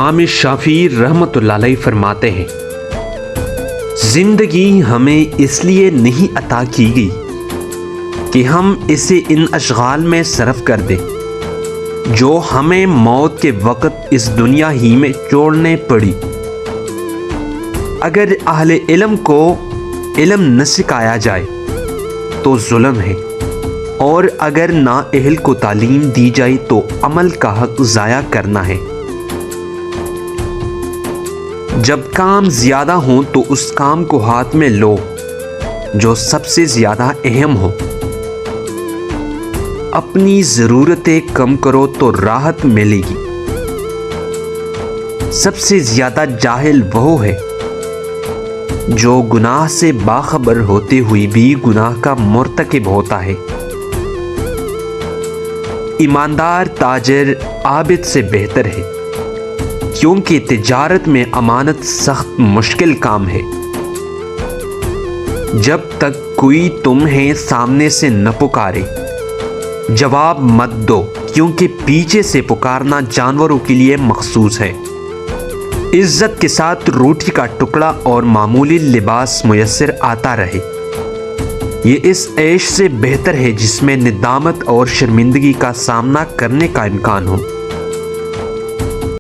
امام شافعی رحمۃ اللہ علیہ فرماتے ہیں، زندگی ہمیں اس لیے نہیں عطا کی گئی کہ ہم اسے ان اشغال میں صرف کر دیں جو ہمیں موت کے وقت اس دنیا ہی میں چھوڑنے پڑی۔ اگر اہل علم کو علم نہ سکھایا جائے تو ظلم ہے، اور اگر نااہل کو تعلیم دی جائے تو عمل کا حق ضائع کرنا ہے۔ جب کام زیادہ ہوں تو اس کام کو ہاتھ میں لو جو سب سے زیادہ اہم ہو۔ اپنی ضرورتیں کم کرو تو راحت ملے گی۔ سب سے زیادہ جاہل وہ ہے جو گناہ سے باخبر ہوتے ہوئے بھی گناہ کا مرتکب ہوتا ہے۔ ایماندار تاجر عابد سے بہتر ہے، کیونکہ تجارت میں امانت سخت مشکل کام ہے۔ جب تک کوئی تمہیں سامنے سے نہ پکارے جواب مت دو، کیونکہ پیچھے سے پکارنا جانوروں کے لیے مخصوص ہے۔ عزت کے ساتھ روٹی کا ٹکڑا اور معمولی لباس میسر آتا رہے، یہ اس عیش سے بہتر ہے جس میں ندامت اور شرمندگی کا سامنا کرنے کا امکان ہو۔